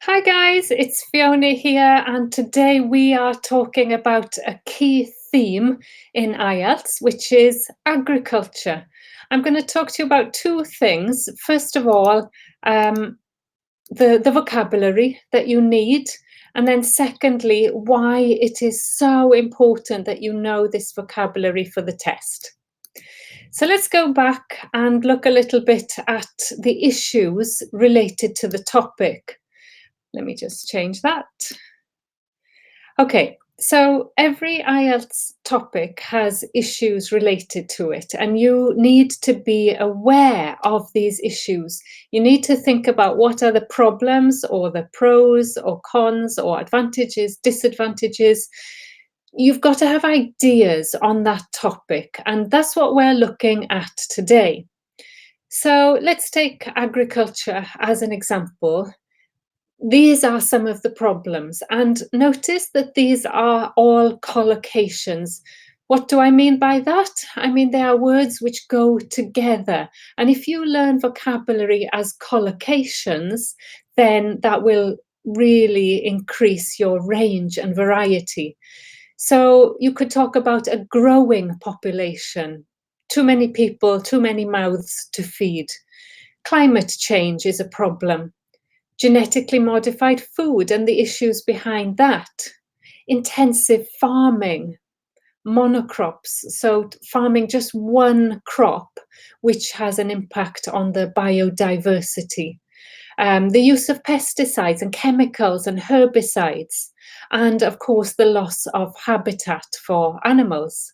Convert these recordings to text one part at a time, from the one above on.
Hi guys, it's Fiona here, and today we are talking about a key theme in IELTS, which is agriculture. I'm going to talk to you about two things. First of all, the vocabulary that you need, and then secondly, why it is so important that you know this vocabulary for the test. So let's go back and look a little bit at the issues related to the topic. Let me just change that. Okay, so every IELTS topic has issues related to it, and you need to be aware of these issues. You need to think about what are the problems or the pros or cons or advantages, disadvantages. You've got to have ideas on that topic, and that's what we're looking at today. So let's take agriculture as an example. These are some of the problems, and notice that these are all collocations. What do I mean by that? I mean they are words which go together, and if you learn vocabulary as collocations, then that will really increase your range and variety. So you could talk about a growing population, too many people, too many mouths to feed. Climate change is a problem. Genetically modified food and the issues behind that, intensive farming, monocrops, so farming just one crop, which has an impact on the biodiversity, the use of pesticides and chemicals and herbicides, and of course the loss of habitat for animals.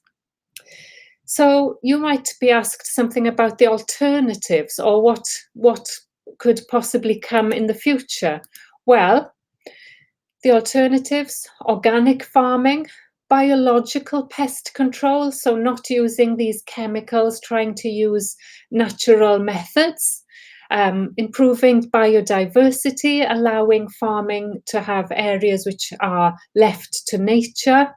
So you might be asked something about the alternatives, or what could possibly come in the future. Well, the alternatives: organic farming, biological pest control, so not using these chemicals, trying to use natural methods, improving biodiversity, allowing farming to have areas which are left to nature,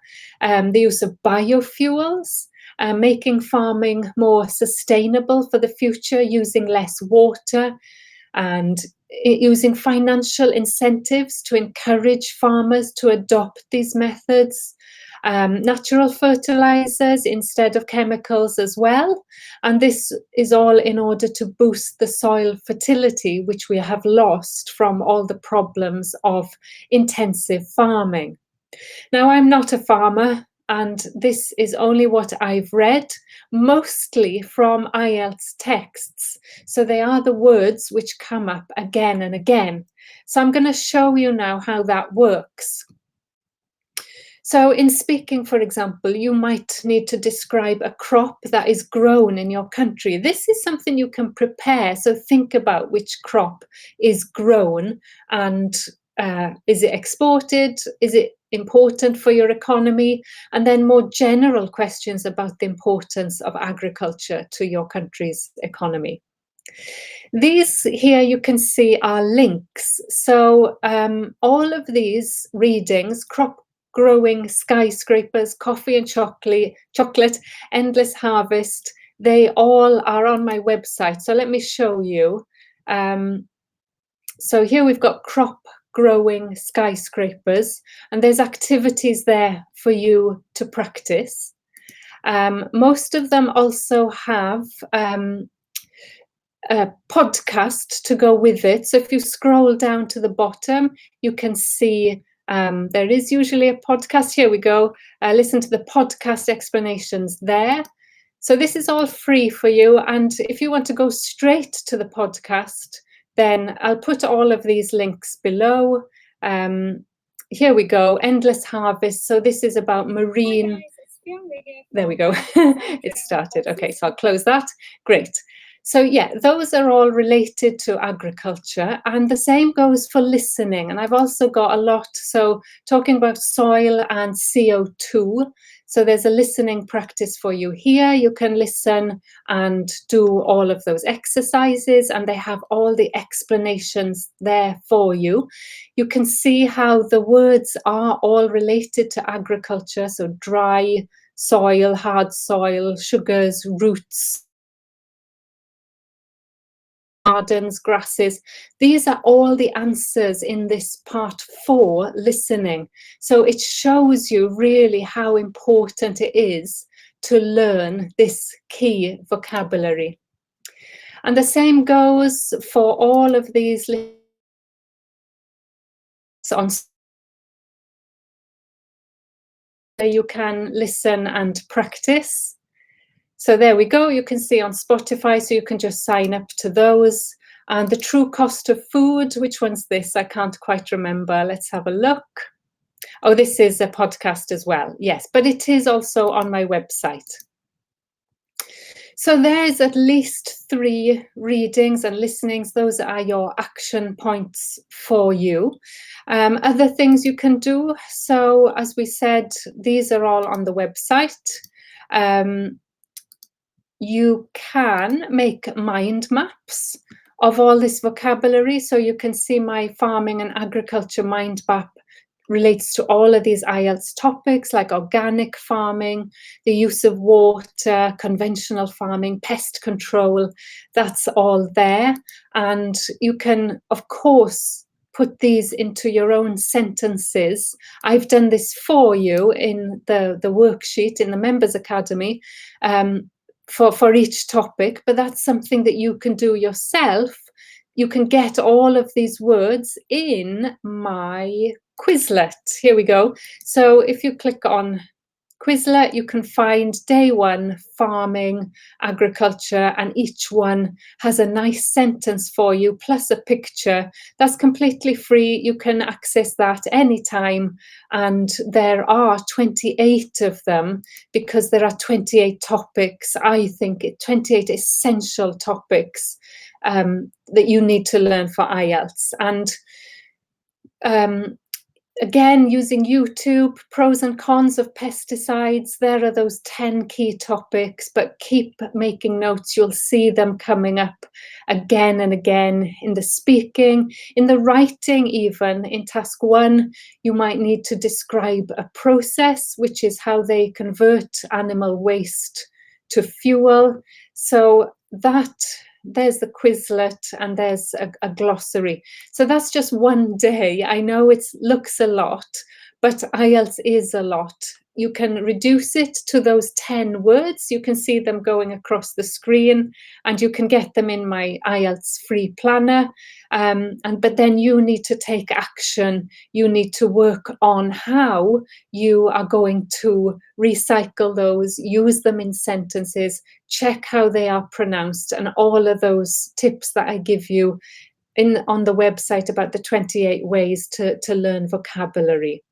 the use of biofuels, making farming more sustainable for the future, using less water, and using financial incentives to encourage farmers to adopt these methods, natural fertilizers instead of chemicals as well. And this is all in order to boost the soil fertility, which we have lost from all the problems of intensive farming. Now, I'm not a farmer, and this is only what I've read, mostly from IELTS texts. So they are the words which come up again and again. So I'm going to show you now how that works. So in speaking, for example, you might need to describe a crop that is grown in your country. This is something you can prepare. So think about which crop is grown, and is it exported? Is it important for your economy? And then more general questions about the importance of agriculture to your country's economy. These here you can see are links. So all of these readings: crop growing, skyscrapers, coffee and chocolate, endless harvest, they all are on my website. So let me show you. So here we've got crop growing, skyscrapers, and there's activities there for you to practice. Most of them also have a podcast to go with it. So if you scroll down to the bottom, you can see there is usually a podcast. Here we go. Listen to the podcast explanations there. So this is all free for you. And if you want to go straight to the podcast, then I'll put all of these links below. Here we go. Endless harvest. So this is about marine. There we go. It started. Okay, so I'll close that. Great. So yeah, those are all related to agriculture, and the same goes for listening. And I've also got a lot, so talking about soil and CO2. So there's a listening practice for you here. You can listen and do all of those exercises, and they have all the explanations there for you. You can see how the words are all related to agriculture. So dry soil, hard soil, sugars, roots, gardens, grasses. These are all the answers in this part 4, listening. So it shows you really how important it is to learn this key vocabulary. And the same goes for all of these on you can listen and practice. So there we go, you can see on Spotify, so you can just sign up to those. And the true cost of food, which one's this? I can't quite remember. Let's have a look. Oh, this is a podcast as well. Yes, but it is also on my website. So there's at least 3 readings and listenings. Those are your action points for you. Other things you can do. So as we said, these are all on the website. You can make mind maps of all this vocabulary. So you can see my farming and agriculture mind map relates to all of these IELTS topics like organic farming, the use of water, conventional farming, pest control. That's all there. And you can, of course, put these into your own sentences. I've done this for you in the worksheet in the Members Academy for each topic, but that's something that you can do yourself. You can get all of these words in my Quizlet. Here we go. So if you click on Quizlet, you can find day 1, farming, agriculture, and each one has a nice sentence for you, plus a picture. That's completely free. You can access that anytime. And there are 28 of them because there are 28 topics. I think 28 essential topics that you need to learn for IELTS. And again, using YouTube, pros and cons of pesticides, there are those 10 key topics, but keep making notes. You'll see them coming up again and again in the speaking, in the writing even. In task 1, you might need to describe a process, which is how they convert animal waste to fuel. So there's the Quizlet and there's a glossary. So that's just one day. I know it looks a lot, but IELTS is a lot. You can reduce it to those 10 words. You can see them going across the screen and you can get them in my IELTS free planner. But then you need to take action. You need to work on how you are going to recycle those, use them in sentences, check how they are pronounced, and all of those tips that I give you on the website about the 28 ways to learn vocabulary.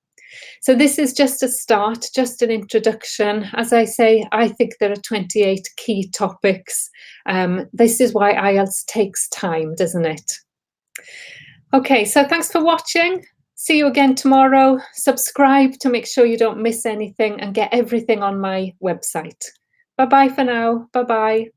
So this is just a start, just an introduction. As I say, I think there are 28 key topics. This is why IELTS takes time, doesn't it? Okay, so thanks for watching. See you again tomorrow. Subscribe to make sure you don't miss anything and get everything on my website. Bye-bye for now. Bye-bye.